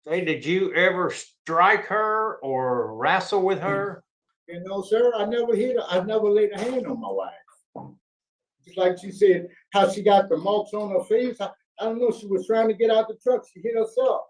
Hey, did you ever strike her or wrestle with her? Sir, I never hit her. I never laid a hand on my wife. Just like she said, how she got the marks on her face. I don't know. She was trying to get out the truck. She hit herself.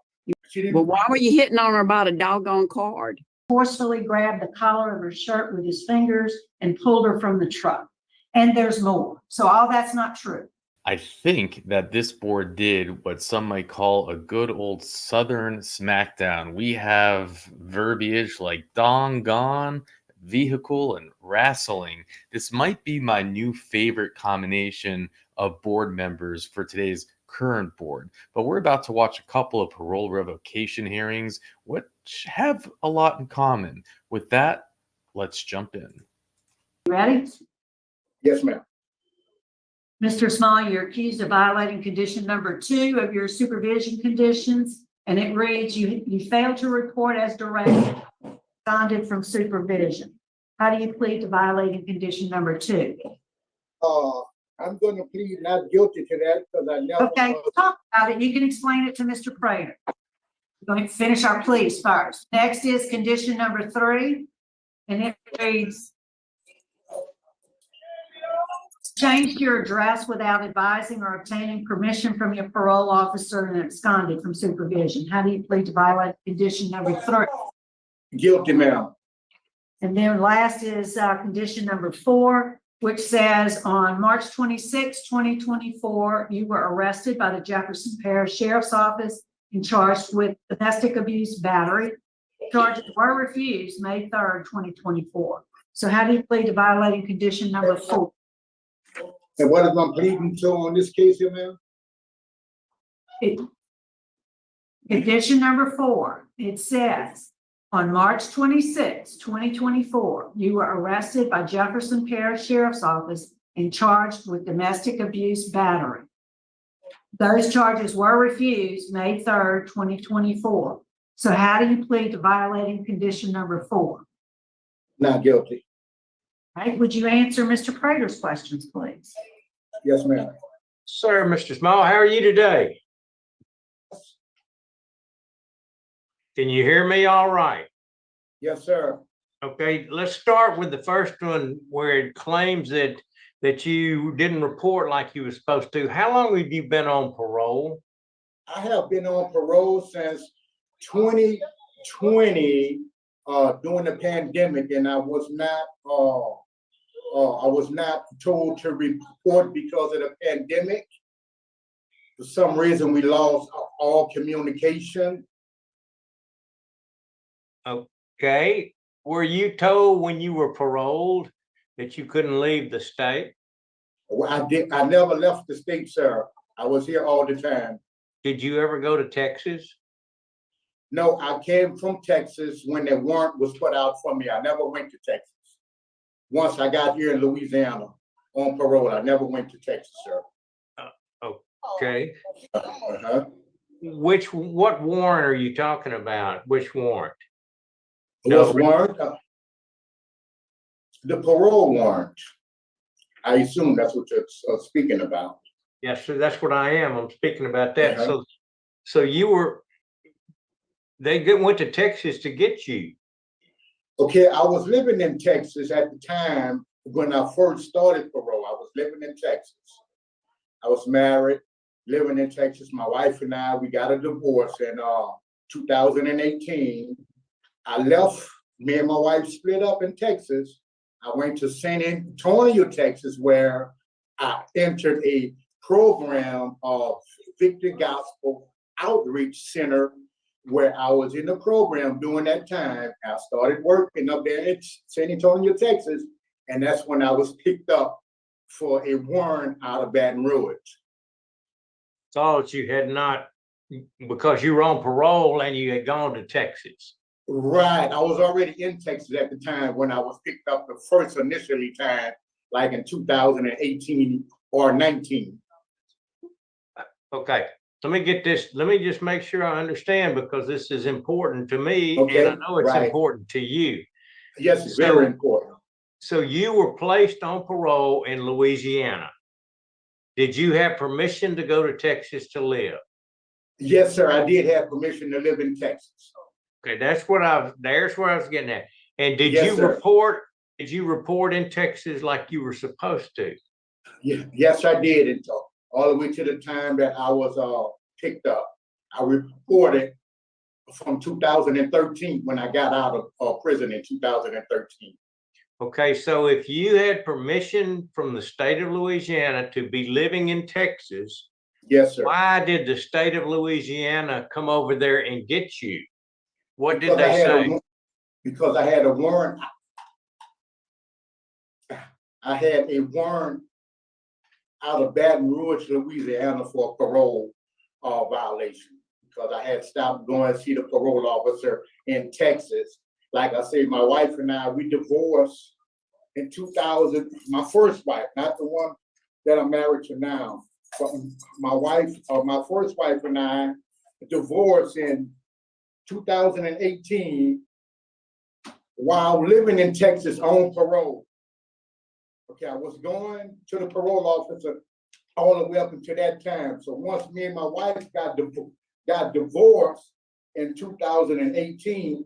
She didn't. Well, why were you hitting on her about a doggone card? Forcefully grabbed the collar of her shirt with his fingers and pulled her from the truck. And there's more. So all that's not true. I think that this board did what some might call a good old Southern smackdown. We have verbiage like doggone, vehicle, and wrastling. This might be my new favorite combination of board members for today's current board. But we're about to watch a couple of parole revocation hearings, which have a lot in common. With that, let's jump in. Ready? Yes, ma'am. Mr. Small, you're accused of violating condition number 2 of your supervision conditions. And it reads, you failed to report as directed, absconded from supervision. How do you plead to violating condition number 2? I'm going to plead not guilty to that because I never. Okay, talk about it. You can explain it to Mr. Prater. We're going to finish our pleas first. Next is condition number 3. And it reads, changed your address without advising or obtaining permission from your parole officer and absconded from supervision. How do you plead to violate condition number 3? Guilty, ma'am. And then last is condition number 4, which says on March 26, 2024, you were arrested by the Jefferson Parish Sheriff's Office and charged with domestic abuse battery. Charges were refused May 3rd, 2024. So how do you plead to violating condition number 4? And what am I pleading to on this case here, ma'am? Condition number 4, it says, on March 26, 2024, you were arrested by Jefferson Parish Sheriff's Office and charged with domestic abuse battery. Those charges were refused May 3rd, 2024. So how do you plead to violating condition number 4? Not guilty. Right, would you answer Mr. Prater's questions, please? Yes, ma'am. Sir, Mr. Small, how are you today? Can you hear me all right? Yes, sir. Okay, let's start with the first one where it claims that you didn't report like you were supposed to. How long have you been on parole? I have been on parole since 2020 during the pandemic, and I was not told to report because of the pandemic. For some reason, we lost all communication. Okay. Were you told when you were paroled that you couldn't leave the state? I never left the state, sir. I was here all the time. Did you ever go to Texas? No, I came from Texas when the warrant was put out for me. I never went to Texas. Once I got here in Louisiana on parole, I never went to Texas, sir. Okay. Uh-huh. What warrant are you talking about? Which warrant? What warrant? The parole warrant. I assume that's what you're speaking about. Yes, sir, that's what I am. I'm speaking about that. Uh-huh. So they went to Texas to get you. Okay, I was living in Texas at the time when I first started parole. I was living in Texas. I was married, living in Texas. My wife and I, we got a divorce in 2018. I left, me and my wife split up in Texas. I went to San Antonio, Texas, where I entered a program of Victory Gospel Outreach Center, where I was in the program during that time. I started working up there in San Antonio, Texas, and that's when I was picked up for a warrant out of Baton Rouge. Thought you had not, because you were on parole and you had gone to Texas. Right, I was already in Texas at the time when I was picked up the first initially time, like in 2018 or 19. Okay, let me get this. Let me just make sure I understand, because this is important to me, Okay, and I know it's right. important to you. Yes, it's very important. So you were placed on parole in Louisiana. Did you have permission to go to Texas to live? Yes, sir, I did have permission to live in Texas. Okay, there's where I was getting at. And Yes, sir. did you report in Texas like you were supposed to? Yeah, yes, I did, and all the way to the time that I was picked up. I reported from 2013 when I got out of prison in 2013. Okay, so if you had permission from the state of Louisiana to be living in Texas, Yes, sir. why did the state of Louisiana come over there and get you? What did Because I they had say? because I had a warrant. I had a warrant out of Baton Rouge, Louisiana for a parole violation. Because I had stopped going to see the parole officer in Texas. Like I say, my wife and I, we divorced in 2000, my first wife, not the one that I'm married to now. But my first wife and I divorced in 2018 while living in Texas on parole. Okay, I was going to the parole officer all the way up until that time. So once me and my wife got divorced in 2018,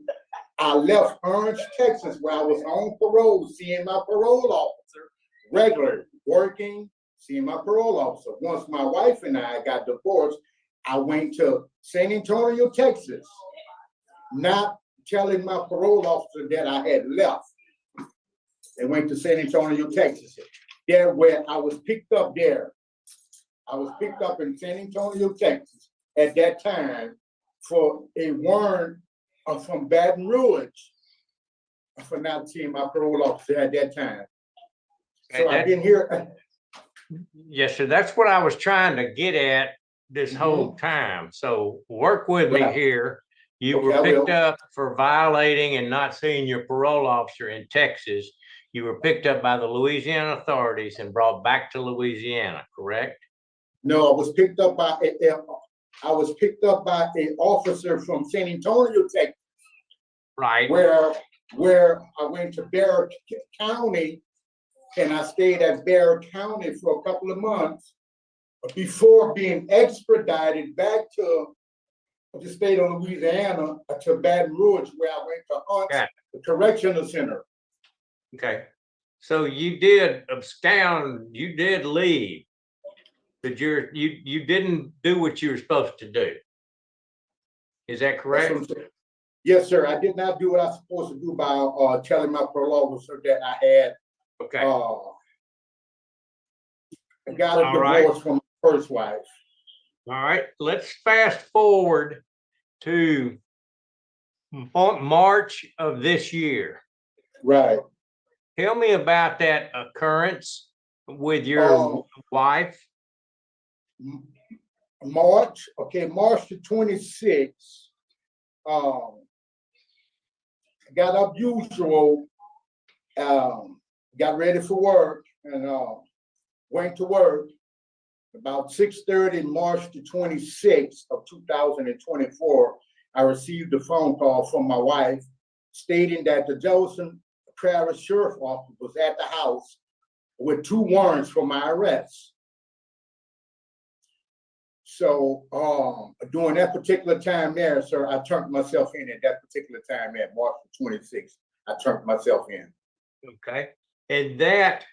I left Orange, Texas, where I was on parole, seeing my parole officer regularly, working, seeing my parole officer. Once my wife and I got divorced, I went to San Antonio, Texas, not telling my parole officer that I had left. They went to San Antonio, Texas. There where I was picked up there. I was picked up in San Antonio, Texas at that time for a warrant from Baton Rouge for not seeing my parole officer at that time. So I've been here. Yes, sir. That's what I was trying to get at this whole time. So work with me Right. here. You Okay, were I picked will. up for violating and not seeing your parole officer in Texas. You were picked up by the Louisiana authorities and brought back to Louisiana, correct? No, I was picked up by an officer from San Antonio, Texas, Right. where I went to Barrow County, and I stayed at Barrow County for a couple of months before being extradited back to the state of Louisiana, to Baton Rouge, where I went to Hunt, the correctional center. Okay. So you did abscond, you did leave, but you didn't do what you were supposed to do. Is that That's what correct? I'm saying. Yes, sir. I did not do what I was supposed to do by telling my parole officer that I had Okay. got a All right. divorce from my first wife. All right. Let's fast forward to March of this year. Right. Tell me about that occurrence with your wife. March the 26th, got up usual, got ready for work, and went to work. About 6:30, March the 26th of 2024, I received a phone call from my wife stating that the Jefferson Parish Sheriff Office was at the house with 2 warrants for my arrest. So during that particular time there, sir, I turned myself in at that particular time at March the 26th. I turned myself in. Okay. And that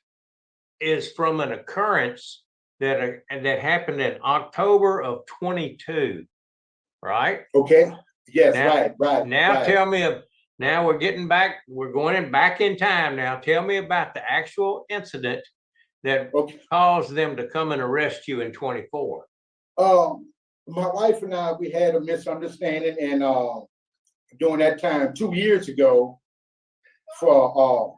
is from an occurrence that happened in October of 22, right? Okay. Yes, Now- right. Now right. tell me, now we're going back in time now. Tell me about the actual incident that caused them to come and arrest you in 24. My wife and I, we had a misunderstanding, and during that time, 2 years ago, for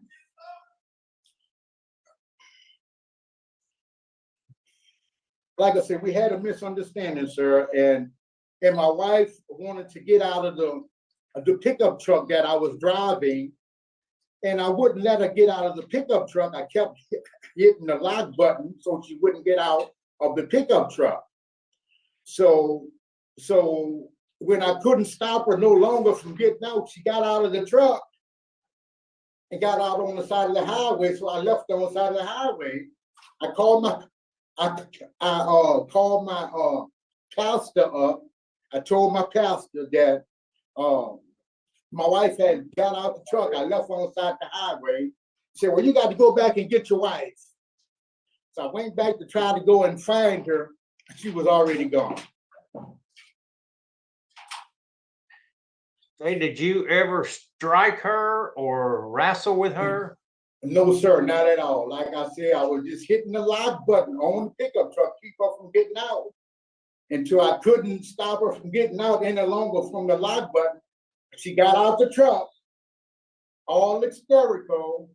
like I said, we had a misunderstanding, sir, and my wife wanted to get out of the pickup truck that I was driving, and I wouldn't let her get out of the pickup truck. I kept hitting the lock button so she wouldn't get out of the pickup truck. So when I couldn't stop her no longer from getting out, she got out of the truck and got out on the side of the highway. So I left her on the side of the highway. I called my pastor up, I told my pastor that my wife had got out the truck. I left on the side of the highway. He said, well, you got to go back and get your wife. So I went back to try to go and find her. She was already gone. Hey, did you ever strike her or wrestle with her? No, sir, not at all. Like I said, I was just hitting the lock button on the pickup truck, keep her from getting out. Until I couldn't stop her from getting out any longer from the lock button. She got out the truck, all hysterical,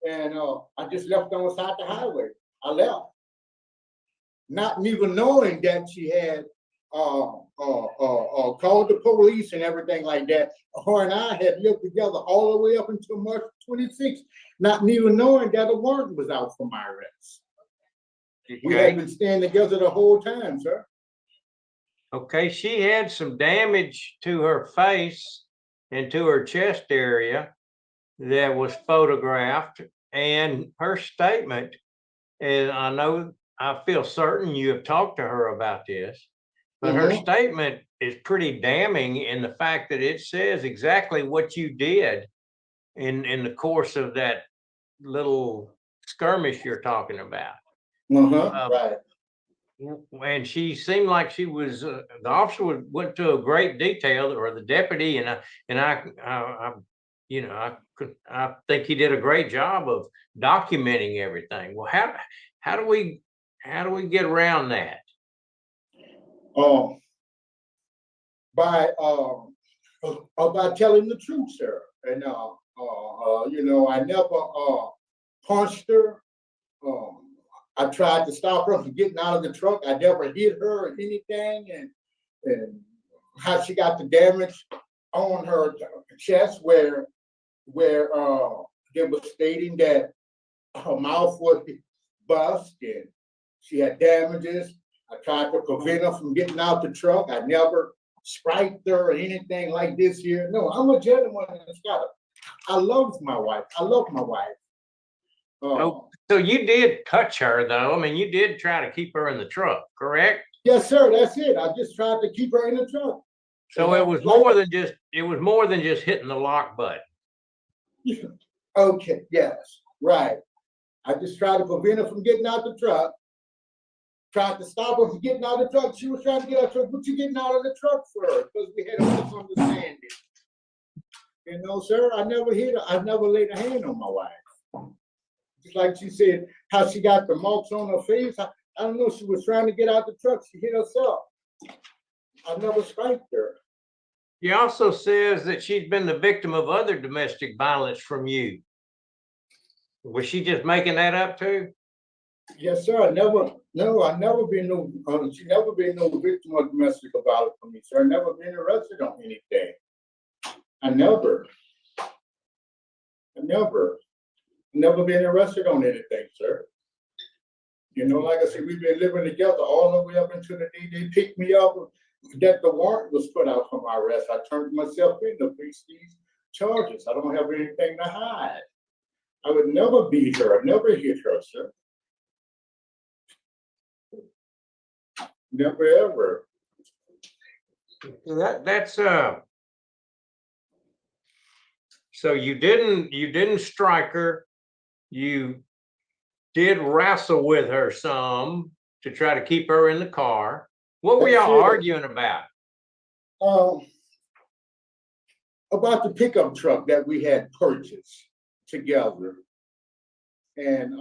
and I just left on the side of the highway. I left. Not even knowing that she had called the police and everything like that. Her and I had lived together all the way up until March 26th, not even knowing that a warrant was out for my arrest. We had been staying together the whole time, sir. Okay, she had some damage to her face and to her chest area that was photographed, and her statement, and I feel certain you have talked to her about this, but her statement is pretty damning in the fact that it says exactly what you did in the course of that little skirmish you're talking about. Right. And she seemed like she was the officer went to a great detail, or the deputy, and I think he did a great job of documenting everything. Well, how do we get around that? By telling the truth, sir. And I never punched her. I tried to stop her from getting out of the truck. I never hit her or anything. And how she got the damage on her chest where they were stating that her mouth was bust and she had damages. I tried to prevent her from getting out the truck. I never striked her or anything like this here. No, I'm a gentleman and scholar. I love my wife. I love my wife. So you did touch her, though. I mean, you did try to keep her in the truck, correct? Yes, sir. That's it. I just tried to keep her in the truck. So it was more than just hitting the lock button. Okay. Yes. Right. I just tried to prevent her from getting out the truck. Tried to stop her from getting out of the truck. She was trying to get out of the truck. What you getting out of the truck for? Because we had a misunderstanding. You know, sir, I never hit her. I never laid a hand on my wife. Just like she said, how she got the marks on her face. I don't know. She was trying to get out the truck. She hit herself. I never striked her. He also says that she's been the victim of other domestic violence from you. Was she just making that up too? Yes, sir. I never been no. She never been no victim of domestic violence from me, sir. I never been arrested on anything. I never been arrested on anything, sir. You know, like I said, we've been living together all the way up until the day they picked me up, that the warrant was put out for my arrest. I turned myself in to face these charges. I don't have anything to hide. I would never beat her. I'd never hit her, sir. Never ever. That's so you didn't strike her. You did wrestle with her some to try to keep her in the car. What were y'all arguing about? About the pickup truck that we had purchased together. And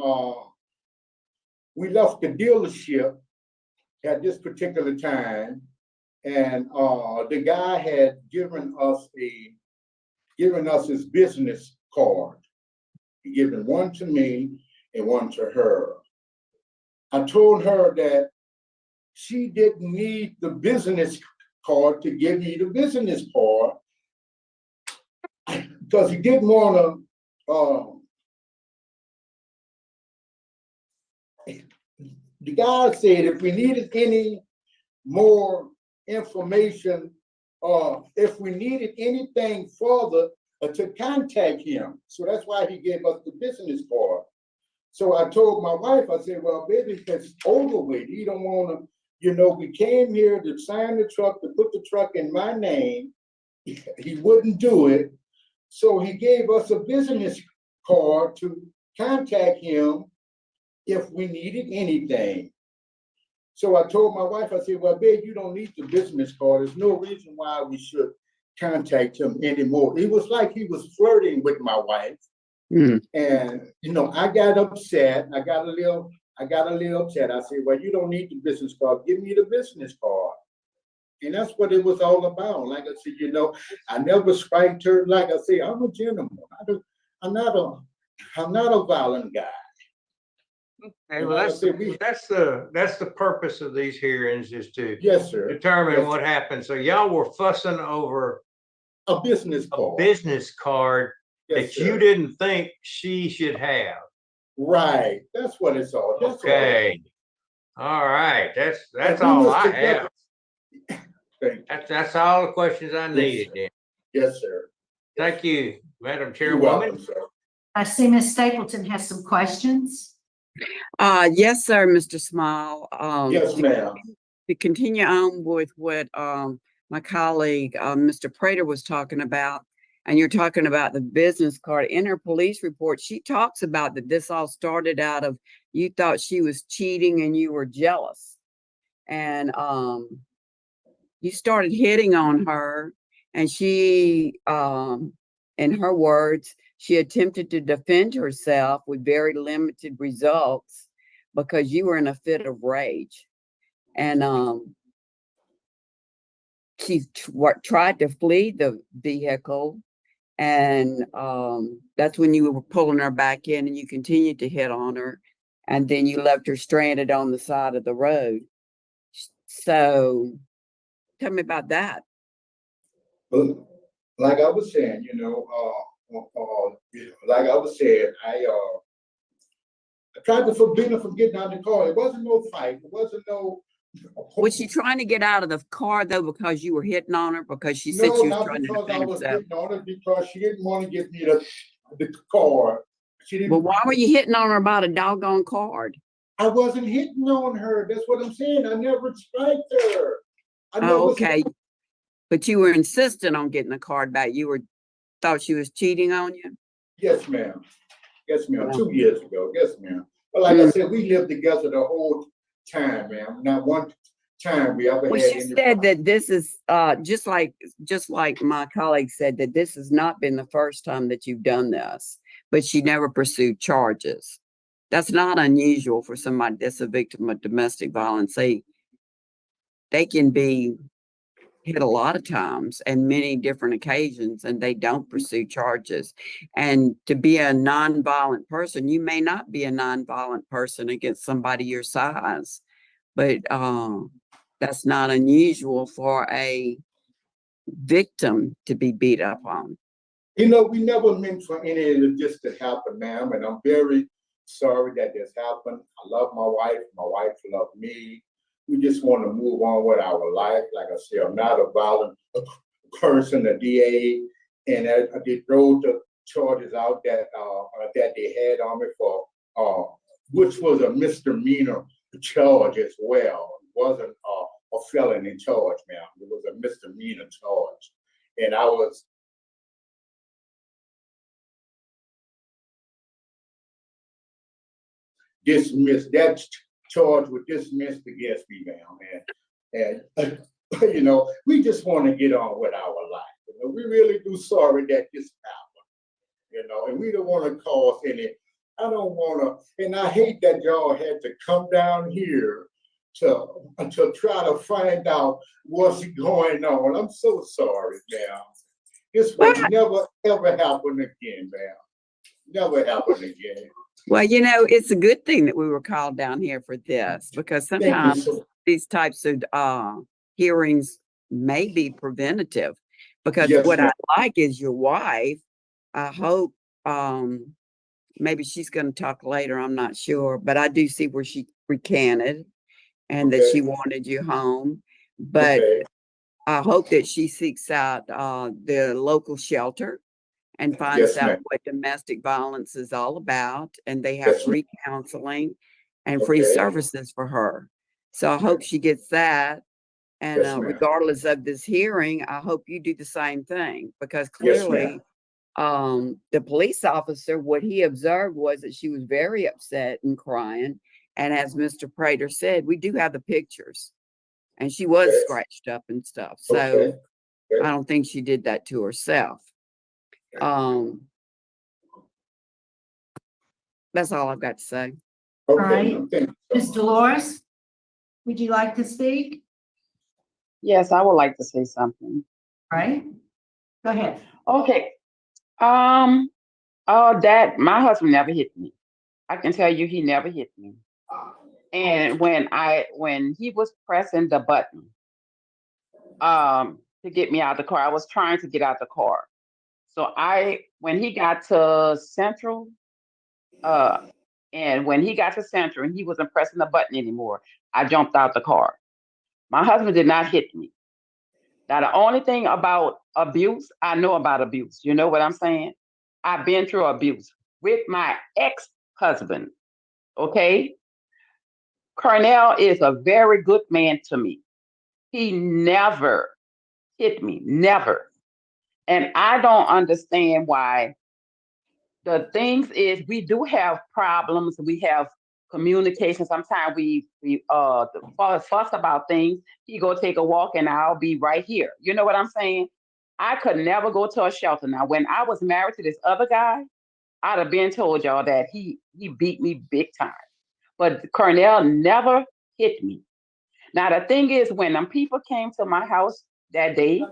we left the dealership at this particular time. And the guy had given us his business card. He given one to me and one to her. I told her that she didn't need the business card to give me the business card because he didn't want to. The guy said if we needed any more information, if we needed anything further, to contact him. So that's why he gave us the business card. So I told my wife, I said, well, baby, it's over with. He don't want to You know, we came here to sign the truck, to put the truck in my name. He wouldn't do it. So he gave us a business card to contact him if we needed anything. So I told my wife, I said, well, babe, you don't need the business card. There's no reason why we should contact him anymore. It was like he was flirting with my wife. Mm. And, you know, I got upset. I got a little upset. I said, well, you don't need the business card. Give me the business card. And that's what it was all about. Like I said, you know, I never spiked her. Like I say, I'm a gentleman. I'm not a violent guy. Okay, And well, like I said, that's the purpose of these hearings, is to yes, sir. determine Yes, what happened. So y'all were fussing over a business a card. business card Yes, that you sir. didn't think she should have. Right. That's what it's all. That's Okay. All right. That's And we all was I together. have. Thank you. That's all the questions I Yes, needed sir. then. Yes, sir. Thank you, Madam You're welcome, Chairwoman. sir. I see Ms. Stapleton has some questions. Yes, sir, Mr. Small. Yes, ma'am. To continue on with what my colleague, Mr. Prater, was talking about, and you're talking about the business card. In her police report, she talks about that this all started out of you thought she was cheating and you were jealous. And you started hitting on her, and she, in her words, she attempted to defend herself with very limited results because you were in a fit of rage. And she tried to flee the vehicle, and that's when you were pulling her back in, and you continued to hit on her, and then you left her stranded on the side of the road. So tell me about that. But like I was saying, like I was saying, I tried to forbid her from getting out of the car. It wasn't no fight. It wasn't no. Was she trying to get out of the car though because you were hitting on her? Because she said No, she was not trying to because I defend was herself. hitting on her, because she didn't want to give me the card. She didn't. Well, why were you hitting on her about a doggone card? I wasn't hitting on her. That's what I'm saying. I never spiked her. Oh, okay. But you were insistent on getting the card back. You thought she was cheating on you? Yes, ma'am. Yes, ma'am. Yeah. 2 years ago. Yes, ma'am. But like I said, we lived together the whole time, ma'am. Not one time we ever Well, had she any said that this is just like my colleague said, that this has not been the first time that you've done this, but she never pursued charges. That's not unusual for somebody that's a victim of domestic violence. They can be hit a lot of times and many different occasions, and they don't pursue charges. And to be a nonviolent person, you may not be a nonviolent person against somebody your size, but that's not unusual for a victim to be beat up on. You know, we never meant for any of this to happen, ma'am, and I'm very sorry that this happened. I love my wife loved me. We just want to move on with our life. Like I said, I'm not a violent person, a DA, and I did throw the charges out that they had on me for, which was a misdemeanor charge as well. It wasn't a felony charge, ma'am. It was a misdemeanor charge, and I was dismissed. That charge was dismissed against me, ma'am. And you know, we just want to get on with our life. You know, we really do sorry that this happened. You know, and we don't want to cause any. I don't want to, and I hate that y'all had to come down here to try to find out what's going on. I'm so sorry, ma'am. This will never ever happen again, ma'am. Never happen again. Well, it's a good thing that we were called down here for this, because sometimes these types of hearings may be preventative. Because what I like is your wife. I hope maybe she's going to talk later. I'm not sure, but I do see where she recanted and that she wanted you home. But I hope that she seeks out the local shelter and finds out what domestic violence is all about. And they have free counseling and free services for her. So I hope she gets that. And Yes, ma'am. regardless of this hearing, I hope you do the same thing, because Yes, clearly, the police officer, what he observed was that she was very upset and crying. And as Mr. Prater said, we do have the pictures, and she was Okay. scratched up and stuff. So Okay. I don't think she did that to herself. That's all I've got to say. All Okay, right. ma'am. Thank you so Ms. much. Dolores, would you like to speak? Yes, I would like to say something. All right, go ahead. Okay. Dad, my husband never hit me. I can tell you he never hit me. And when he was pressing the button to get me out of the car, I was trying to get out the car. So when he got to Central, and when he got to Central and he wasn't pressing the button anymore, I jumped out the car. My husband did not hit me. Now, the only thing about abuse, I know about abuse. You know what I'm saying? I've been through abuse with my ex-husband, okay? Cornell is a very good man to me. He never hit me, never. And I don't understand why. The things is, we do have problems. We have communication. Sometimes we fuss about things. He go take a walk and I'll be right here. You know what I'm saying? I could never go to a shelter. Now, when I was married to this other guy, I'd have been told y'all that he beat me big time. But Cornell never hit me. Now, the thing is, when them people came to my house that day,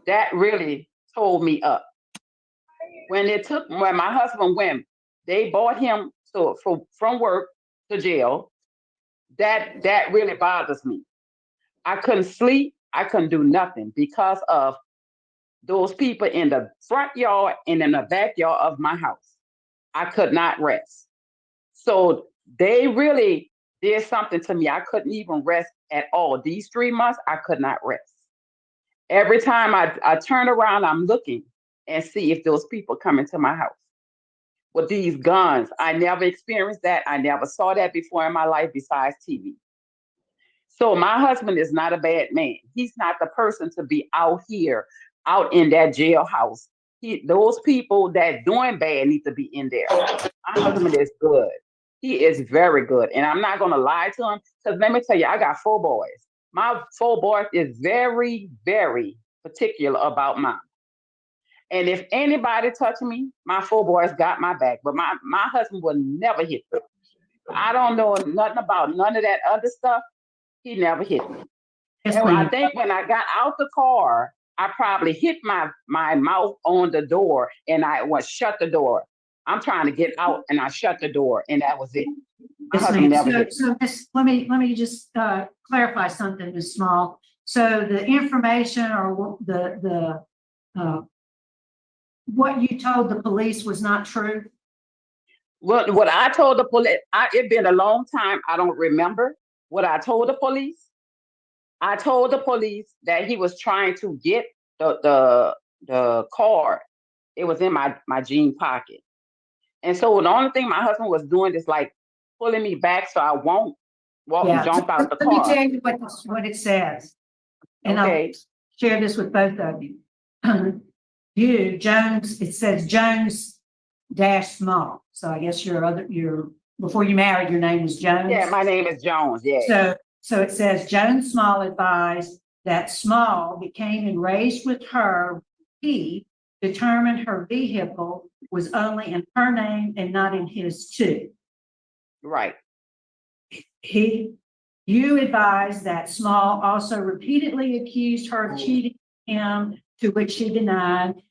that really told me up. When my husband went, they brought him from work to jail. That really bothers me. I couldn't sleep. I couldn't do nothing because of those people in the front yard and in the backyard of my house. I could not rest. So they really did something to me. I couldn't even rest at all. These 3 months, I could not rest. Every time I turn around, I'm looking and see if those people come into my house with these guns. I never experienced that. I never saw that before in my life besides TV. So my husband is not a bad man. He's not the person to be out here, out in that jailhouse. Those people that doing bad need to be in there. My husband is good. He is very good. And I'm not going to lie to him, because let me tell you, I got 4 boys. My 4 boys is very, very particular about mine. And if anybody touch me, my 4 boys got my back. But my husband will never hit me. I don't know nothing about none of that other stuff. He never hit me. Yes, And I ma'am. think when I got out the car, I probably hit my mouth on the door and I was shut the door. I'm trying to get out and I shut the door and that was it. My Yes, husband ma'am. never hit me. So let me just clarify something, Ms. Small. So the information or the what you told the police was not true? What I told the police, it's been a long time. I don't remember what I told the police. I told the police that he was trying to get the card. It was in my jean pocket. And so the only thing my husband was doing is like pulling me back so I won't jump out the Let me car. tell you what it says. And Okay. I'll share this with both of you. You, Jones, it says Jones dash Small. So I guess your before you married, your name was Jones. Yeah, my name is Jones. Yeah. So it says Jones Small advised that Small became enraged with her. He determined her vehicle was only in her name and not in his too. Right. You advised that Small also repeatedly accused her of cheating him, to which she denied.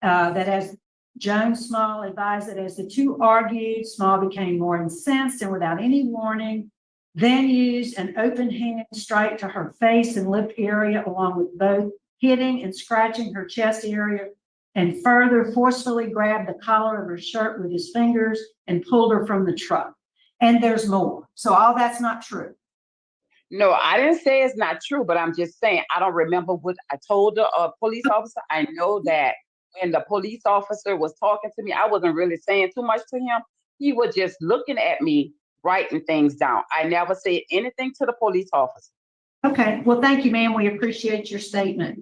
That as Jones Small advised that as the two argued, Small became more incensed and without any warning, then used an open hand strike to her face and lip area, along with both hitting and scratching her chest area, and further forcefully grabbed the collar of her shirt with his fingers and pulled her from the truck. And there's more. So all that's not true. No, I didn't say it's not true, but I'm just saying I don't remember what I told the police officer. I know that when the police officer was talking to me, I wasn't really saying too much to him. He was just looking at me writing things down. I never said anything to the police officer. Okay, well, thank you, ma'am. We appreciate your statement.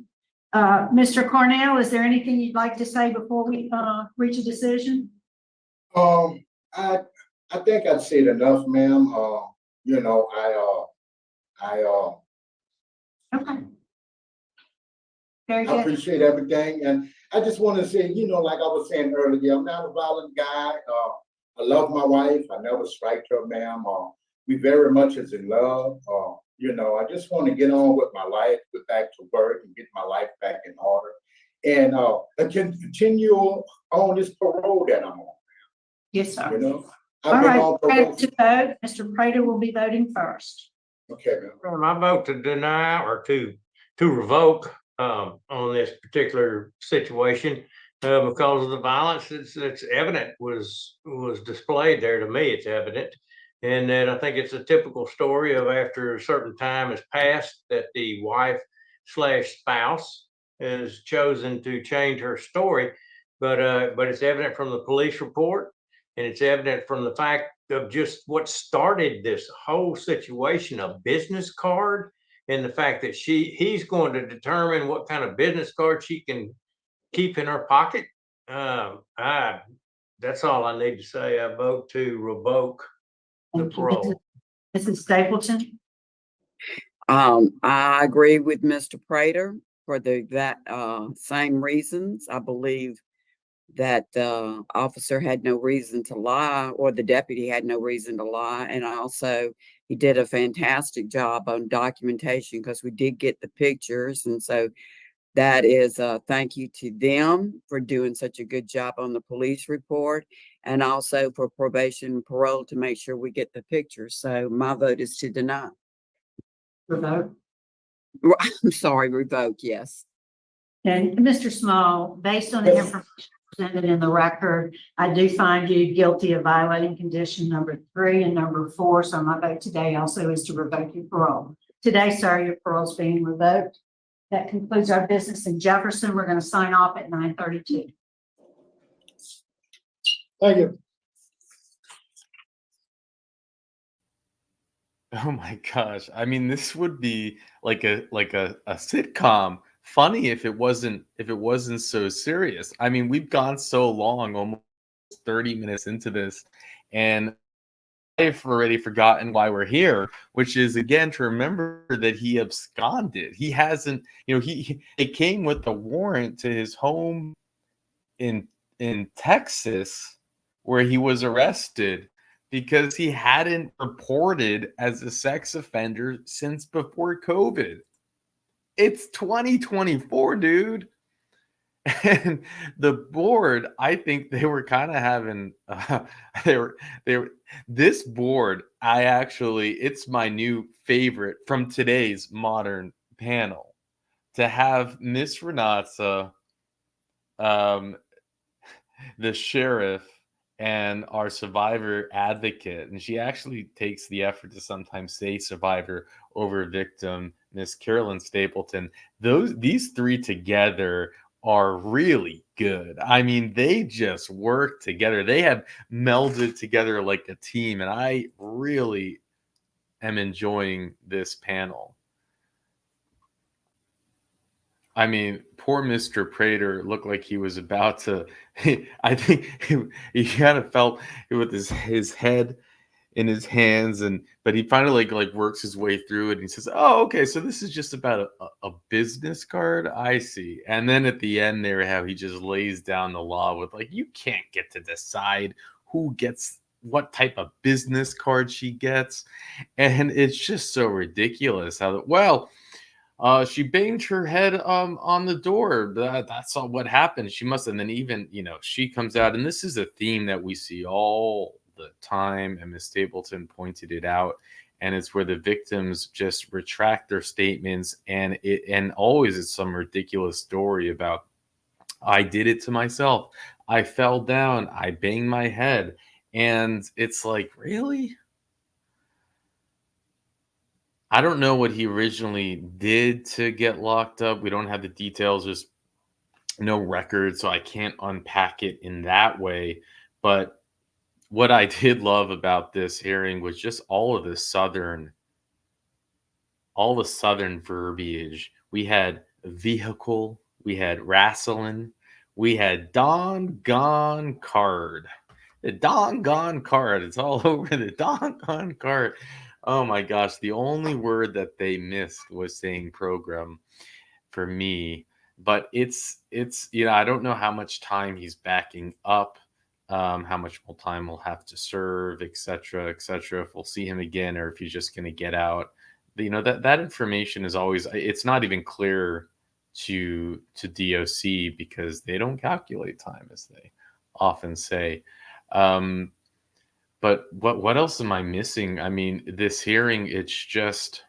Mr. Cornell, is there anything you'd like to say before we, reach a decision? I think I've said enough, ma'am. You know, Okay. Very I good. appreciate everything, and I just want to say, you know, like I was saying earlier, I'm not a violent guy. I love my wife. I never strike her, ma'am. We very much is in love. You know, I just want to get on with my life, get back to work, and get my life back in order, and I can continue on this parole that I'm on. Yes, sir. You know, All I've been right, on ready parole. to vote. Mr. Prater will be voting first. Okay, ma'am. I vote to deny or to revoke on this particular situation because of the violence that's evident was displayed there. To me, it's evident, and that I think it's a typical story of after a certain time has passed that the wife slash spouse has chosen to change her story, but it's evident from the police report, and it's evident from the fact of just what started this whole situation, a business card, and the fact that he's going to determine what kind of business card she can keep in her pocket. That's all I need to say. I vote to revoke the Thank you. parole. Mrs. Stapleton? I agree with Mr. Prater for that same reasons. I believe that the officer had no reason to lie, or the deputy had no reason to lie. And also, he did a fantastic job on documentation because we did get the pictures. And so that is a thank you to them for doing such a good job on the police report, and also for probation and parole to make sure we get the pictures. So my vote is to deny. Revoke. I'm sorry, revoke, yes. And Mr. Small, based on the Yes. information presented in the record, I do find you guilty of violating condition number 3 and number 4. So my vote today also is to revoke your parole. Today, sir, your parole is being revoked. That concludes our business in Jefferson. We're going to sign off at 9:32. Thank you. Oh my gosh. I mean, this would be like a sitcom. Funny if it wasn't so serious. I mean, we've gone so long, almost 30 minutes into this, and I've already forgotten why we're here, which is again to remember that he absconded. He hasn't, it came with a warrant to his home in Texas where he was arrested because he hadn't reported as a sex offender since before COVID. It's 2024, dude. And the board, I think they were kind of having they were this board, it's my new favorite from today's modern panel to have Miss Renata, the sheriff, and our survivor advocate, and she actually takes the effort to sometimes say survivor over victim, Miss Carolyn Stapleton. These three together are really good. I mean, they just work together. They have melded together like a team, and I really am enjoying this panel. I mean, poor Mr. Prater looked like he was about to. I think he kind of felt it with his head in his hands, but he finally like works his way through it. And he says, "Oh, okay, so this is just about a business card. I see." And then at the end there, how he just lays down the law with like, you can't get to decide who gets what type of business card she gets, and it's just so ridiculous. She banged her head on the door. That's all what happened. She must, and then even she comes out, and this is a theme that we see all the time, and Miss Stapleton pointed it out, and it's where the victims just retract their statements, and always it's some ridiculous story about, I did it to myself, I fell down, I banged my head, and it's like, really? I don't know what he originally did to get locked up. We don't have the details. There's no record, so I can't unpack it in that way. But what I did love about this hearing was just all the southern verbiage. We had vehicle, we had wrastling, we had doggone card. The doggone card. It's all over the doggone card. Oh my gosh. The only word that they missed was saying program for me. But it's I don't know how much time he's backing up, how much more time we'll have to serve, etc., etc. If we'll see him again or if he's just going to get out. That information is always, it's not even clear to DOC because they don't calculate time, as they often say. But what else am I missing? I mean, this hearing, it's just,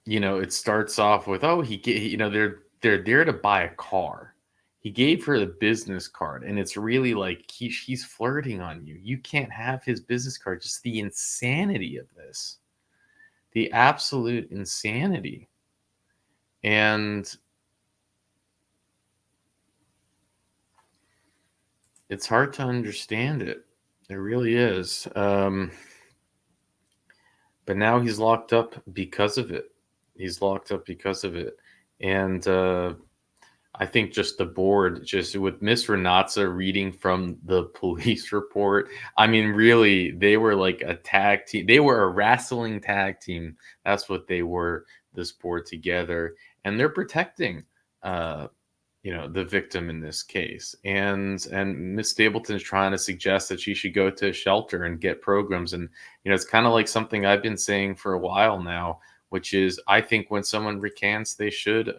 it starts off with, oh, they're there to buy a car. He gave her the business card, and it's really like she's flirting on you. You can't have his business card. Just the insanity of this, the absolute insanity. And it's hard to understand it. It really is. But now he's locked up because of it. And I think just the board, just with Miss Renatza reading from the police report, I mean, really, they were like a tag team. They were a wrestling tag team. That's what they were, this board together. And they're protecting the victim in this case. And Miss Stapleton is trying to suggest that she should go to a shelter and get programs. And, it's kind of like something I've been saying for a while now, which is I think when someone recants, they should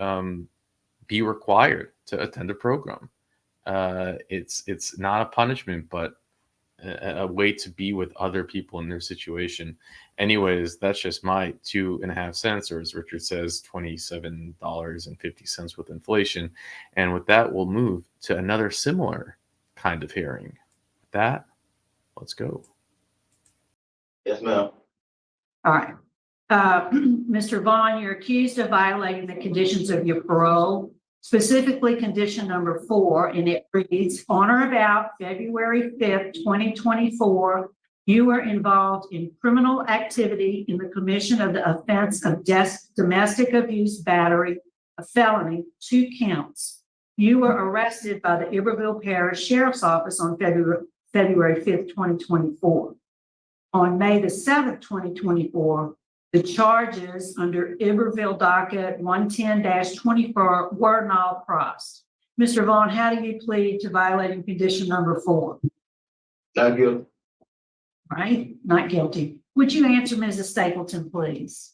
be required to attend a program. It's not a punishment, but a way to be with other people in their situation. Anyways, that's just my 2.5 cents, or as Richard says, $27.50 with inflation. And with that, we'll move to another similar kind of hearing. With that, let's go. Yes, ma'am. All right. Mr. Vaughn, you're accused of violating the conditions of your parole, specifically condition number 4, and it reads, on or about February 5th, 2024, you were involved in criminal activity in the commission of the offense of domestic abuse battery, a felony, 2 counts. You were arrested by the Iberville Parish Sheriff's Office on February 5th, 2024. On May the 7th, 2024, the charges under Iberville docket 110-24 were null pros. Mr. Vaughn, how do you plead to violating condition number 4? Not guilty. Right? Not guilty. Would you answer Mrs. Stapleton, please?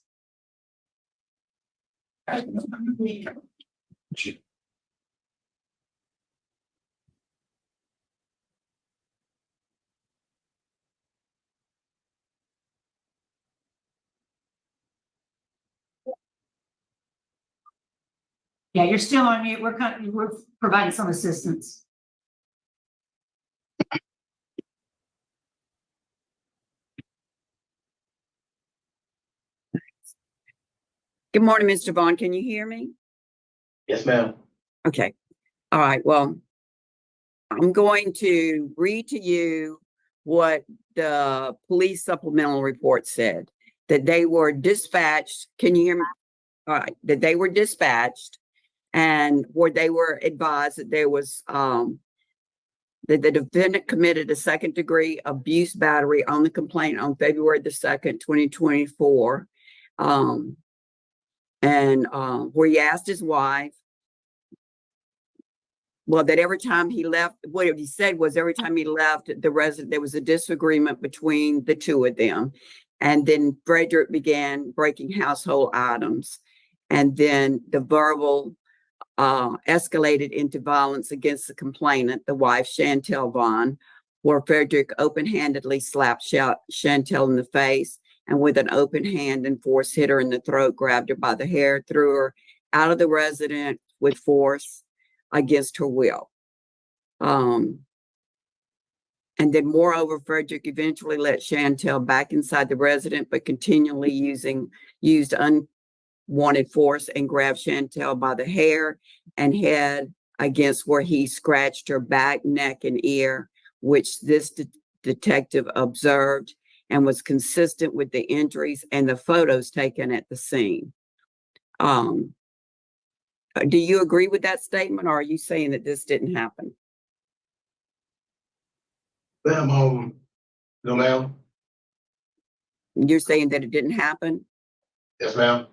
Yeah, you're still on mute. We're providing some assistance. Good morning, Mr. Vaughn. Can you hear me? Yes, ma'am. Okay. All right. Well, I'm going to read to you what the police supplemental report said, that they were dispatched. Can you hear me? All right. That they were dispatched and where they were advised that there was, that the defendant committed a 2nd-degree abuse battery on the complaint on February the 2nd, 2024. Where he asked his wife, well, that every time he left, what he said was every time he left the resident, there was a disagreement between the two of them. And then Frederick began breaking household items. And then the verbal escalated into violence against the complainant, the wife, Chantel Vaughn, where Frederick open-handedly slapped Chantel in the face and with an open hand and force hit her in the throat, grabbed her by the hair, threw her out of the residence with force against her will. And then moreover, Frederick eventually let Chantel back inside the residence, but continually used unwanted force and grabbed Chantel by the hair and head against where he scratched her back, neck, and ear, which this detective observed and was consistent with the injuries and the photos taken at the scene. Do you agree with that statement, or are you saying that this didn't happen? Ma'am, no, ma'am. You're saying that it didn't happen? Yes, ma'am.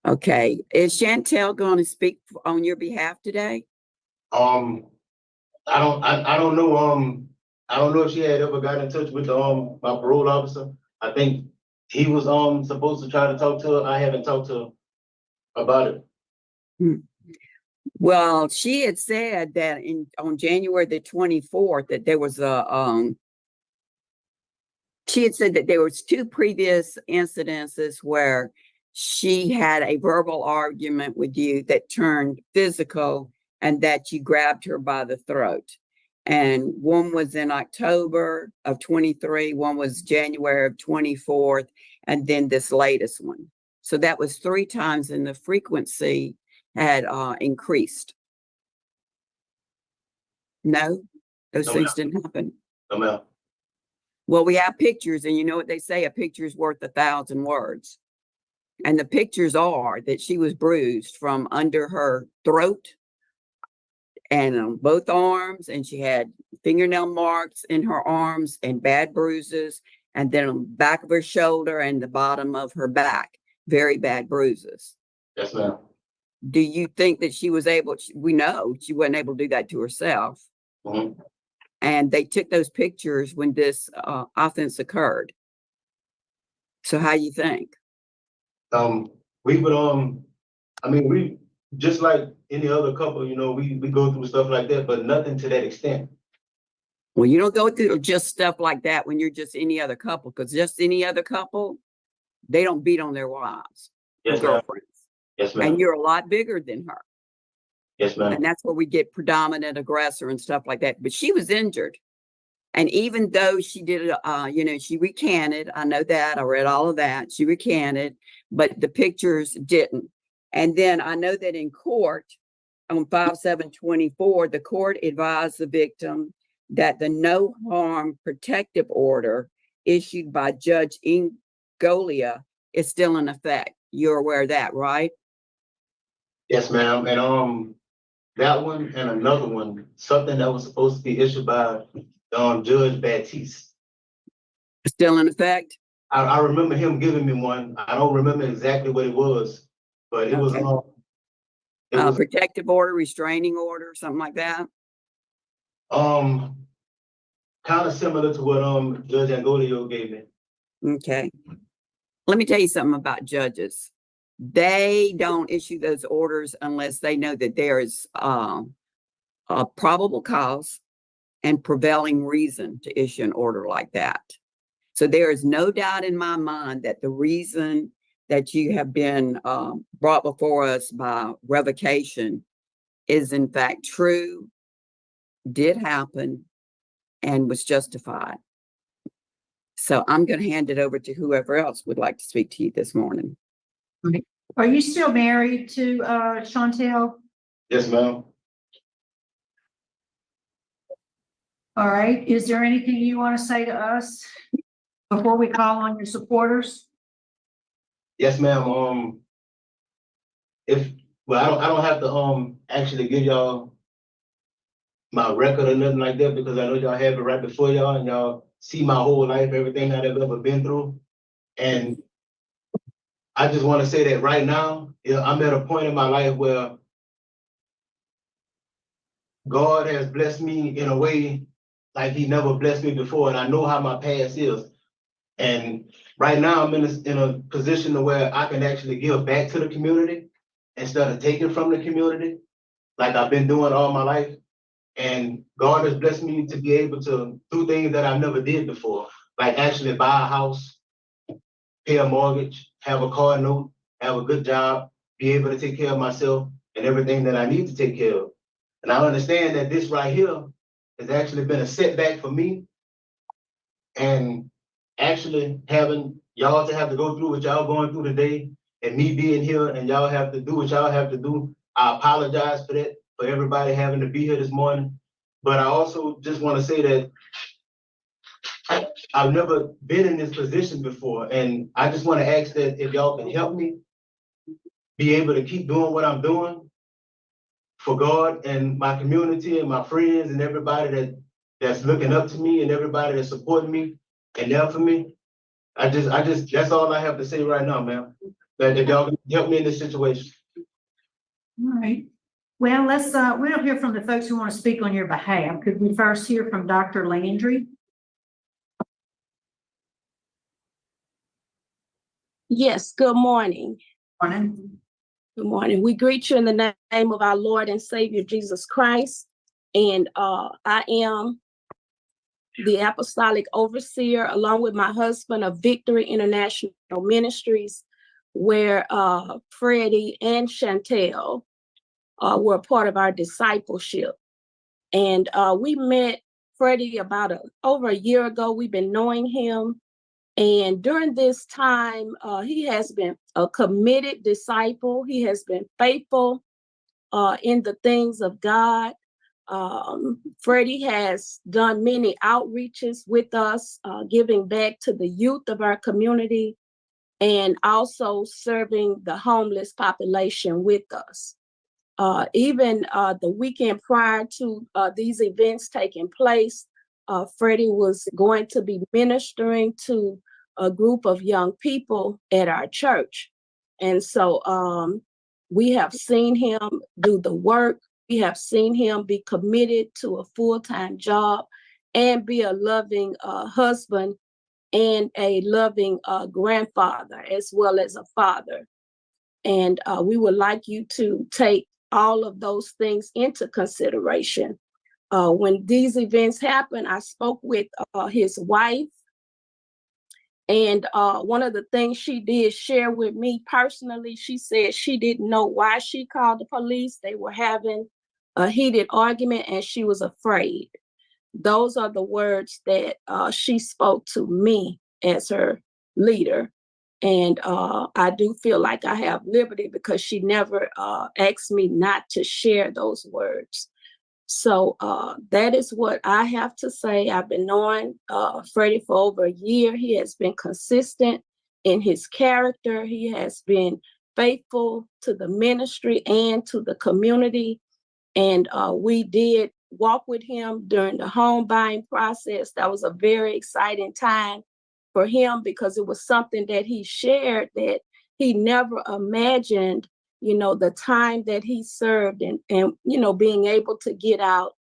Okay. Is Chantel going to speak on your behalf today? I don't know. I don't know if she had ever got in touch with my parole officer. I think he was supposed to try to talk to her. I haven't talked to her about it. Well, she had said that on January the 24th that there was she had said that there was 2 previous incidences where she had a verbal argument with you that turned physical and that you grabbed her by the throat. And one was in October of 23, one was January of 24th, and then this latest one. So that was 3 times, and the frequency had increased. No, those No, things ma'am. didn't happen. No, ma'am. Well, we have pictures, and you know what they say, a picture's worth 1,000 words. And the pictures are that she was bruised from under her throat and on both arms, and she had fingernail marks in her arms and bad bruises, and then on the back of her shoulder and the bottom of her back, very bad bruises. Yes, ma'am. Do you think that she was able, we know she wasn't able to do that to herself. Mhm. And they took those pictures when this offense occurred. So how you think? We would I mean, we just like any other couple, you know, we go through stuff like that, but nothing to that extent. Well, you don't go through just stuff like that when you're just any other couple, because just any other couple, they don't beat on their wives or Yes, ma'am. girlfriends. Yes, And ma'am. you're a lot bigger than her. Yes, ma'am. And that's where we get predominant aggressor and stuff like that. But she was injured. And even though she did, you know, she recanted, I know that, I read all of that, she recanted, but the pictures didn't. And then I know that in court on 5/7/24, the court advised the victim that the no harm protective order issued by Judge Ingolia is still in effect. You're aware of that, right? Yes, ma'am. And that one and another one, something that was supposed to be issued by Judge Baptiste. Still in effect? I remember him giving me one. I don't remember exactly what it was, but it was Okay. Protective order, restraining order, something like that? kind of similar to what Judge Angolio gave me. Okay. Let me tell you something about judges. They don't issue those orders unless they know that there is a probable cause and prevailing reason to issue an order like that. So there is no doubt in my mind that the reason that you have been brought before us by revocation is in fact true, did happen, and was justified. So I'm going to hand it over to whoever else would like to speak to you this morning. Are you still married to Chantel? Yes, ma'am. All right. Is there anything you want to say to us before we call on your supporters? Yes, ma'am. I don't have to actually give y'all my record or nothing like that, because I know y'all have it right before y'all and y'all see my whole life, everything that I've ever been through. And I just want to say that right now, I'm at a point in my life where God has blessed me in a way like he never blessed me before. And I know how my past is. And right now I'm in a position to where I can actually give back to the community instead of taking from the community, like I've been doing all my life. And God has blessed me to be able to do things that I never did before, like actually buy a house, pay a mortgage, have a car note, have a good job, be able to take care of myself and everything that I need to take care of. And I understand that this right here has actually been a setback for me. And actually having y'all to have to go through what y'all going through today, and me being here and y'all have to do what y'all have to do, I apologize for that. for everybody having to be here this morning. But I also just want to say that I've never been in this position before, and I just want to ask that if y'all can help me be able to keep doing what I'm doing for God and my community and my friends and everybody that's looking up to me and everybody that's supporting me and there for me. I just, that's all I have to say right now, ma'am. That if y'all can help me in this situation. All right. Well, we'll hear from the folks who want to speak on your behalf. Could we first hear from Dr. Landry? Yes, good morning. Morning. Good morning. We greet you in the name of our Lord and Savior, Jesus Christ. And I am the apostolic overseer, along with my husband, of Victory International Ministries, where Freddie and Chantel were part of our discipleship. And we met Freddie about over a year ago. We've been knowing him. And during this time, he has been a committed disciple. He has been faithful in the things of God. Freddie has done many outreaches with us, giving back to the youth of our community and also serving the homeless population with us. Even the weekend prior to these events taking place, Freddie was going to be ministering to a group of young people at our church. And so we have seen him do the work. We have seen him be committed to a full-time job and be a loving husband and a loving grandfather, as well as a father. And we would like you to take all of those things into consideration. When these events happen, I spoke with his wife, and one of the things she did share with me personally, she said she didn't know why she called the police. They were having a heated argument and she was afraid. Those are the words that she spoke to me as her leader. And I do feel like I have liberty because she never asked me not to share those words. So that is what I have to say. I've been knowing Freddie for over a year. He has been consistent in his character. He has been faithful to the ministry and to the community. And we did walk with him during the home buying process. That was a very exciting time for him because it was something that he shared that he never imagined, you know, the time that he served and you know, being able to get out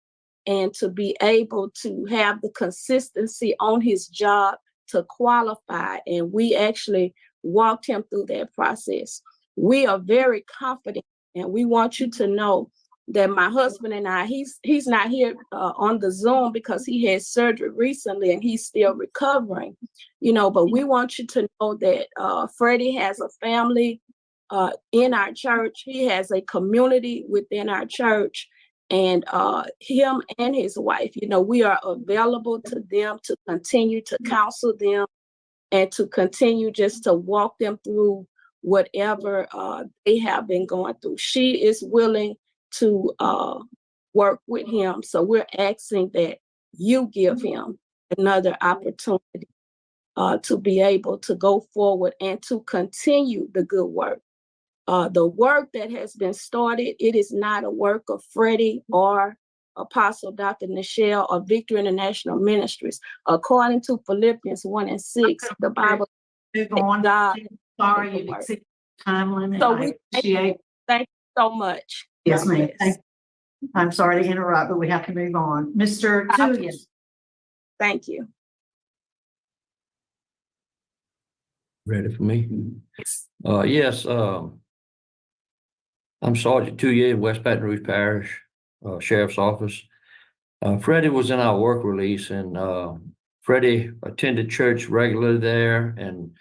and to be able to have the consistency on his job to qualify. And we actually walked him through that process. We are very confident, and we want you to know that my husband and I, he's not here on the Zoom because he had surgery recently and he's still recovering, you know, but we want you to know that Freddie has a family in our church. He has a community within our church, and him and his wife, you know, we are available to them to continue to counsel them and to continue just to walk them through whatever they have been going through. She is willing to work with him. So we're asking that you give him another opportunity to be able to go forward and to continue the good work. The work that has been started, it is not a work of Freddie or Apostle Dr. Nichelle or Victory International Ministries. According to Philippians 1:6, the Bible Move on. God. Sorry, you've exceeded the time limit. So I we appreciate. thank you so much. Yes, God ma'am. bless. I'm sorry to interrupt, but we have to move on. Mr. Tullian. Thank you. Ready for me? Yes, I'm Sergeant Touye in West Baton Rouge Parish, Sheriff's Office. Freddie was in our work release, and Freddie attended church regularly there and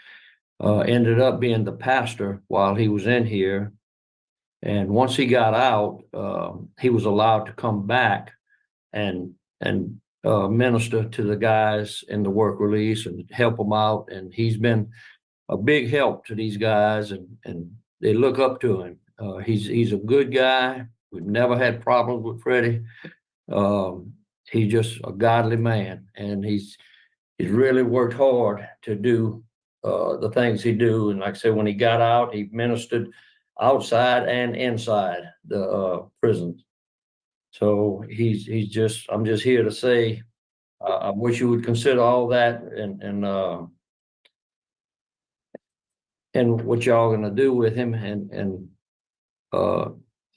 ended up being the pastor while he was in here. And once he got out, he was allowed to come back and minister to the guys in the work release and help them out. And he's been a big help to these guys, and they look up to him. He's a good guy. We've never had problems with Freddie. He's just a godly man, and he's really worked hard to do the things he do. And like I said, when he got out, he ministered outside and inside the prison. So I'm just here to say, I wish you would consider all that and what y'all gonna do with him. And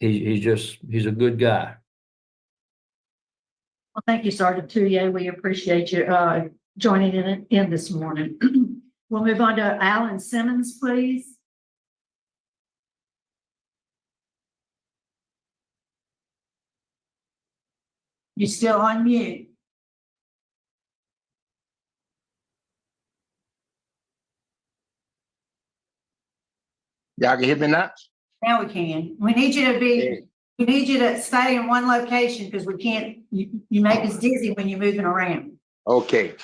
he's a good guy. Well, thank you, Sergeant Touye. We appreciate you joining in this morning. We'll move on to Alan Simmons, please. You're still on mute. Y'all can hear me now? Now we can. We need you to stay in one location because we can't, you make us dizzy when you're moving around. Okay.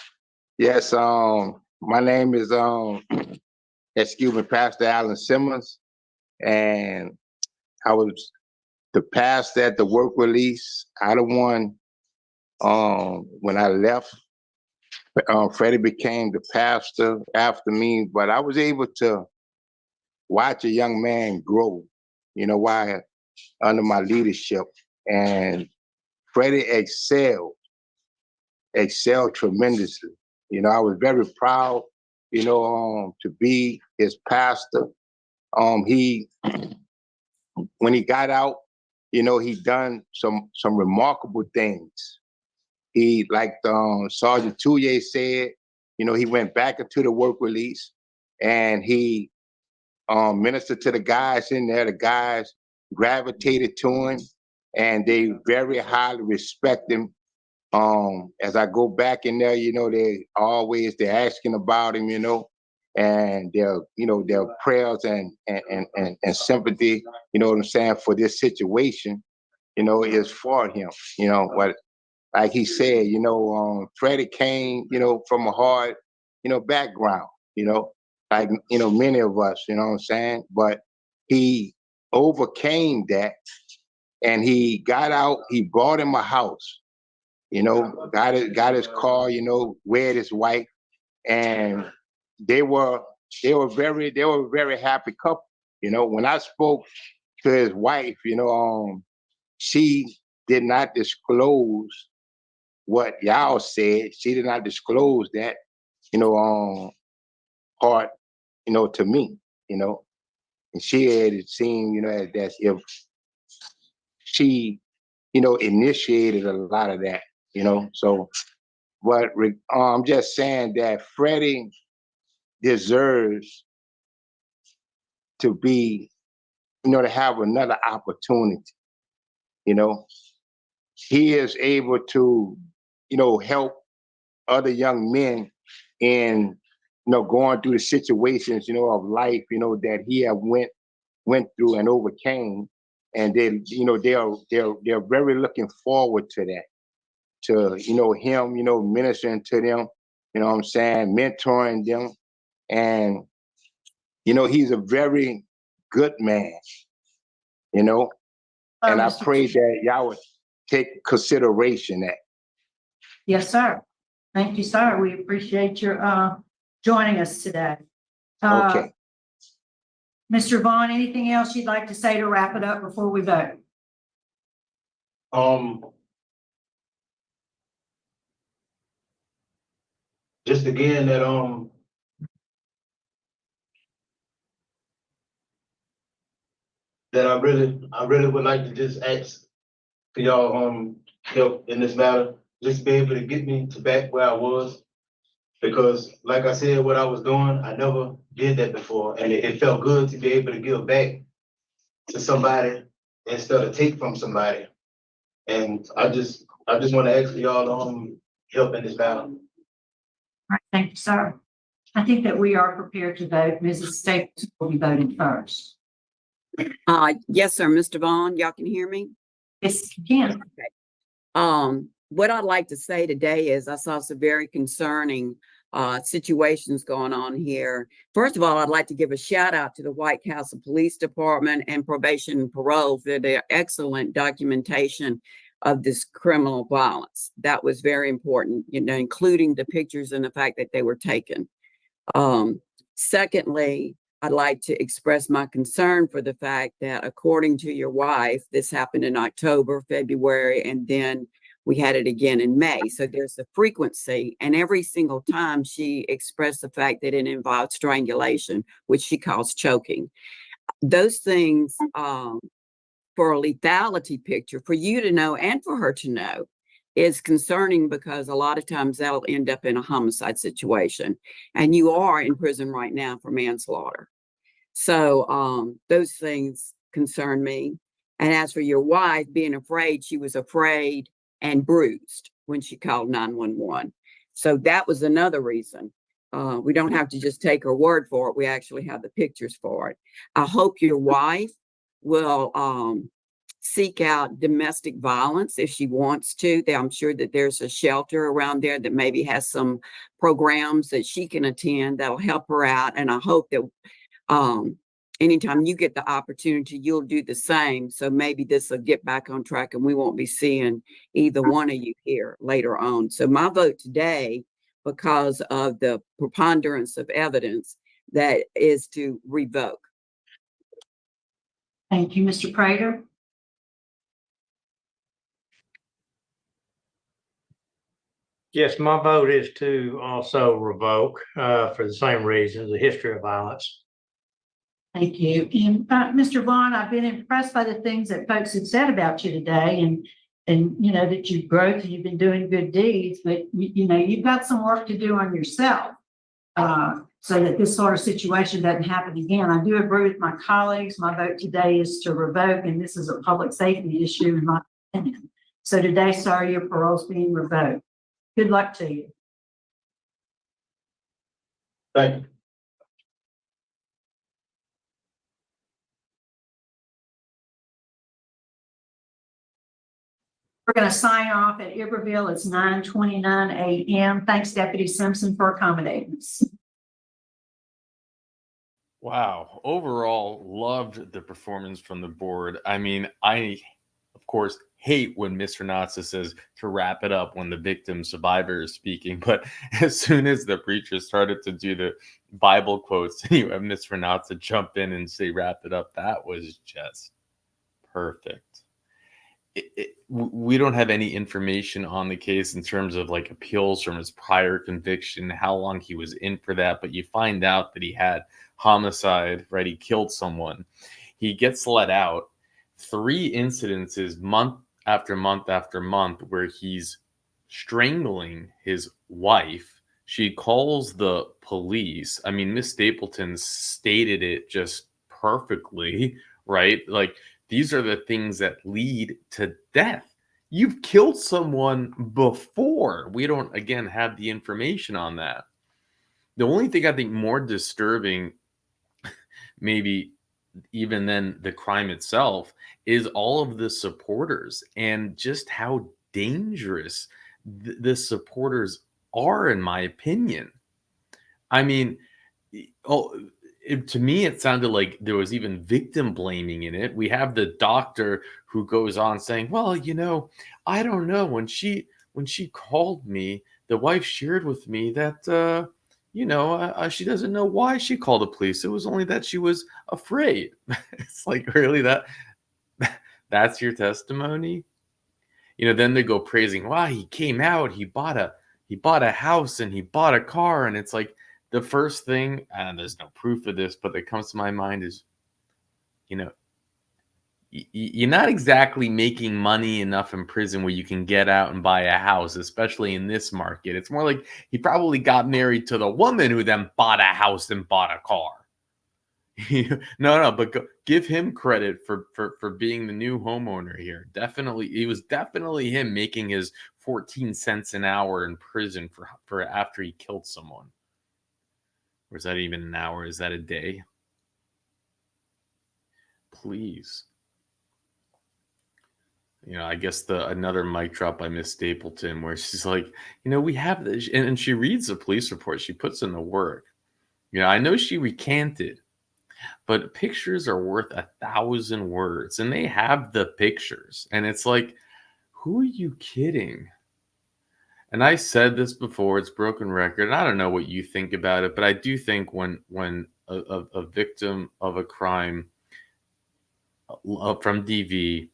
Yes, my name is Pastor Alan Simmons, and I was the pastor at the work release. I the one when I left. Freddie became the pastor after me, but I was able to watch a young man grow, while under my leadership. And Freddie excelled tremendously. I was very proud, to be his pastor. He, when he got out, he done some remarkable things. He, like Sergeant Touye said, he went back into the work release and he ministered to the guys in there. The guys gravitated to him and they very highly respect him. As I go back in there, they're asking about him, and their prayers and sympathy, what I'm saying, for this situation, is for him. What, like he said, Freddie came, from a hard, background, like, many of us, what I'm saying, but he overcame that and he got out, he bought him a house, got his car, wed his wife, and they were a very happy couple. When I spoke to his wife, she did not disclose what y'all said. She did not disclose that, part, to me, and she had it seemed, as if she, initiated a lot of that, so, but I'm just saying that Freddie deserves to be, to have another opportunity, he is able to, help other young men in, going through the situations, of life, that he have went through and overcame. And they, they're very looking forward to that, to, him, ministering to them, what I'm saying, mentoring them. And, he's a very good man, and I pray that y'all would take consideration that. Yes, sir. Thank you, sir. We appreciate your joining us today. Okay. Mr. Vaughn, anything else you'd like to say to wrap it up before we vote? Just again that that I really would like to just ask for y'all help in this matter, just be able to get me to back where I was. Because like I said, what I was doing, I never did that before. And it felt good to be able to give back to somebody instead of take from somebody. And I just want to ask for y'all help in this matter. All right, thank you, sir. I think that we are prepared to vote. Mrs. Staples will be voting first. Yes, sir, Mr. Vaughn, y'all can hear me? Yes, you can. Okay. What I'd like to say today is I saw some very concerning situations going on here. First of all, I'd like to give a shout out to the White Castle Police Department and Probation and Parole for their excellent documentation of this criminal violence. That was very important, you know, including the pictures and the fact that they were taken. Secondly, I'd like to express my concern for the fact that, according to your wife, this happened in October, February, and then we had it again in May. So there's a frequency, and every single time she expressed the fact that it involved strangulation, which she calls choking. Those things, for a lethality picture, for you to know and for her to know, is concerning, because a lot of times that'll end up in a homicide situation, and you are in prison right now for manslaughter. So those things concern me. And as for your wife being afraid, she was afraid and bruised when she called 911. So that was another reason. We don't have to just take her word for it. We actually have the pictures for it. I hope your wife will seek out domestic violence if she wants to. I'm sure that there's a shelter around there that maybe has some programs that she can attend that'll help her out. And I hope that anytime you get the opportunity, you'll do the same. So maybe this will get back on track and we won't be seeing either one of you here later on. So my vote today, because of the preponderance of evidence, that is to revoke. Thank you, Mr. Prater. Yes, my vote is to also revoke for the same reasons, the history of violence. Thank you. And Mr. Vaughn, I've been impressed by the things that folks have said about you today, and you know that you've grown and you've been doing good deeds, but you know you've got some work to do on yourself so that this sort of situation doesn't happen again. I do agree with my colleagues. My vote today is to revoke, and this is a public safety issue in my opinion. So today, sir, your parole's being revoked. Good luck to you. Thank you. We're going to sign off at Iberville. It's 9:29 a.m. Thanks, Deputy Simpson, for accommodating us. Wow. Overall, loved the performance from the board. I mean, I, of course, hate when Mr. Natsa says to wrap it up when the victim survivor is speaking. But as soon as the preacher started to do the Bible quotes, you have Mr. Natsa jump in and say, wrap it up. That was just perfect. We don't have any information on the case in terms of like appeals from his prior conviction, how long he was in for that. But you find out that he had homicide, right? He killed someone. He gets let out. 3 incidences month after month after month where he's strangling his wife. She calls the police. I mean, Miss Stapleton stated it just perfectly, right? Like, these are the things that lead to death. You've killed someone before. We don't, again, have the information on that. The only thing I think more disturbing, maybe even than the crime itself, is all of the supporters and just how dangerous the supporters are, in my opinion. I mean, to me, it sounded like there was even victim blaming in it. We have the doctor who goes on saying, well, you know, I don't know. When she called me, the wife shared with me that, you know, she doesn't know why she called the police. It was only that she was afraid. It's like, really, that's your testimony? You know, then they go praising, wow, he came out, he bought a house and he bought a car. And it's like, the first thing, and there's no proof of this, but that comes to my mind is, you know, you're not exactly making money enough in prison where you can get out and buy a house, especially in this market. It's more like he probably got married to the woman who then bought a house and bought a car. No, but give him credit for being the new homeowner here. Definitely, it was definitely him making his 14 cents an hour in prison for after he killed someone. Or is that even an hour? Is that a day? Please. I guess another mic drop by Miss Stapleton, where she's like, we have this, and she reads the police report. She puts in the work. I know she recanted, but pictures are worth 1,000 words, and they have the pictures. And it's like, who are you kidding? And I said this before, it's broken record. And I don't know what you think about it, but I do think when a victim of a crime from DV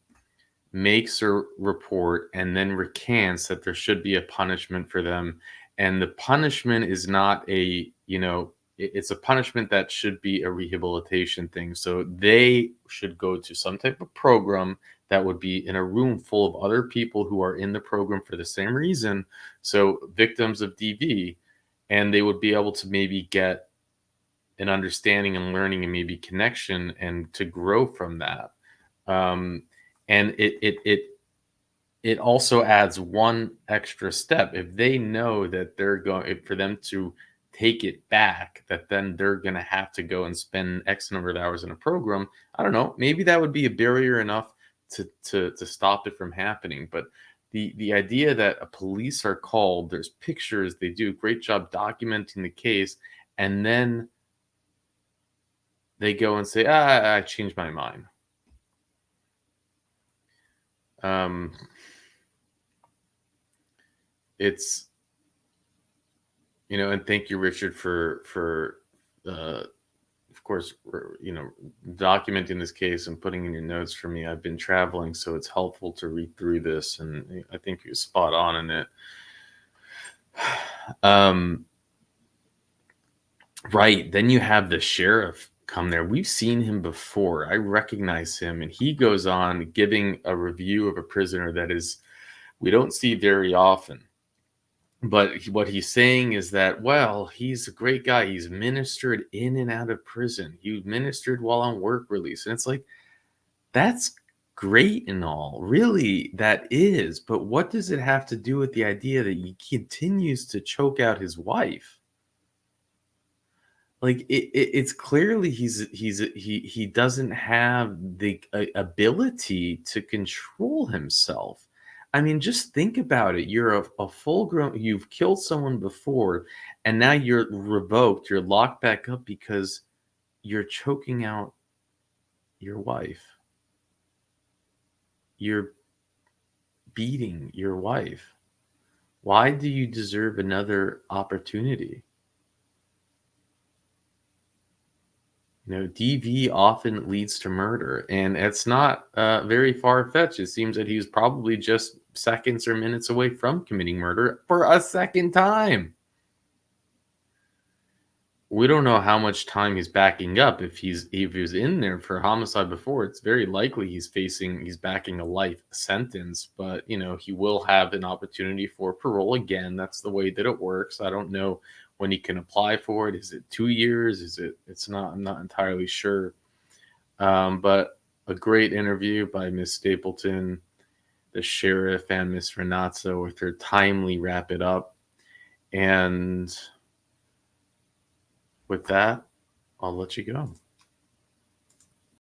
makes a report and then recants, that there should be a punishment for them. And the punishment is not it's a punishment that should be a rehabilitation thing. So they should go to some type of program that would be in a room full of other people who are in the program for the same reason. So victims of DV, and they would be able to maybe get an understanding and learning and maybe connection and to grow from that. And it also adds one extra step. If they know that they're going, for them to take it back, that then they're going to have to go and spend X number of hours in a program. I don't know. Maybe that would be a barrier enough to stop it from happening. But the idea that a police are called, there's pictures, they do a great job documenting the case, and then they go and say, I changed my mind. It's, and thank you, Richard, for of course, documenting this case and putting in your notes for me. I've been traveling, so it's helpful to read through this, and I think you're spot on in it. Right. Then you have the sheriff come there. We've seen him before. I recognize him, and he goes on giving a review of a prisoner that we don't see very often. But what he's saying is that, well, he's a great guy. He's ministered in and out of prison. He ministered while on work release. And it's like, that's great and all. Really, that is. But what does it have to do with the idea that he continues to choke out his wife? Like, it's clearly he doesn't have the ability to control himself. I mean, just think about it. You're a full grown, you've killed someone before, and now you're revoked. You're locked back up because you're choking out your wife. You're beating your wife. Why do you deserve another opportunity? DV often leads to murder, and it's not very far-fetched. It seems that he was probably just seconds or minutes away from committing murder for a second time. We don't know how much time he's backing up. If he was in there for homicide before, it's very likely he's backing a life sentence, but he will have an opportunity for parole again. That's the way that it works. I don't know when he can apply for it. Is it 2 years? I'm not entirely sure. But a great interview by Miss Stapleton, the sheriff, and Miss Renazzo with her timely wrap it up. And with that, I'll let you go.